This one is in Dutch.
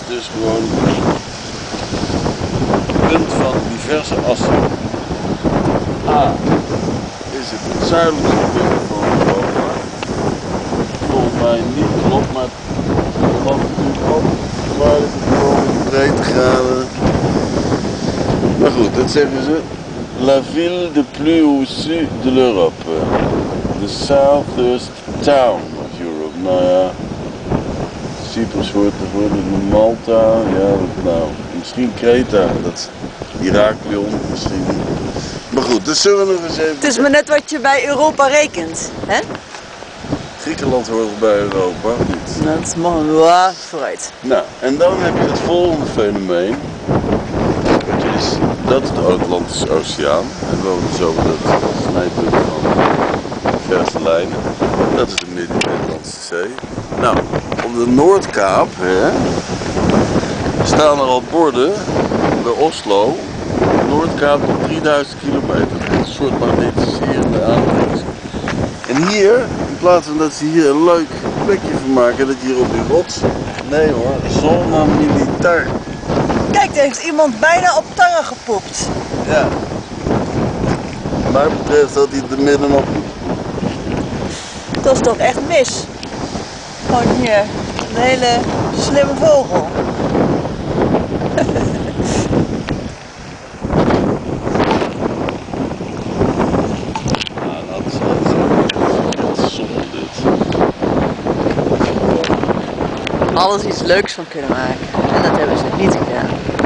dus gewoon een punt van diverse assen. A is het zuidelijkste punt van Europa. Volgens mij niet klopt, maar het had natuurlijk ook zuidelijke breedtegraden. Maar goed, dat zeggen ze. La ville de plus au sud de l'Europe. The southest town of Europe. Nou ja, Cyprus hoort ervoor, Malta, ja, nou, misschien Kreta, dat Heraklion misschien. Maar goed, dus zullen we nog eens even... Het is maar net wat je bij Europa rekent, hè? Griekenland hoort bij Europa, niet? Dat is mooi, vooruit. Nou, en dan heb je het volgende fenomeen. Dat is de Atlantische Oceaan. En we hebben zo dat snijpunt van verse lijnen. Dat is de Midden-Atlantische Zee. Nou, op de Noordkaap staan er al borden bij Oslo. Noordkaap tot 3000 kilometer. Een soort magnetiserende aantrekking. En hier, in plaats van dat ze hier een leuk plekje van maken, dat hier op die rots. Nee hoor, zona militair. Kijk, er heeft iemand bijna op tangen gepoept. Ja. Wat mij betreft dat hij er middenop. Dat is toch echt mis. Gewoon hier, een hele slimme vogel. Dat is wel zonde dit. Alles iets leuks van kunnen maken. En dat hebben ze niet gedaan.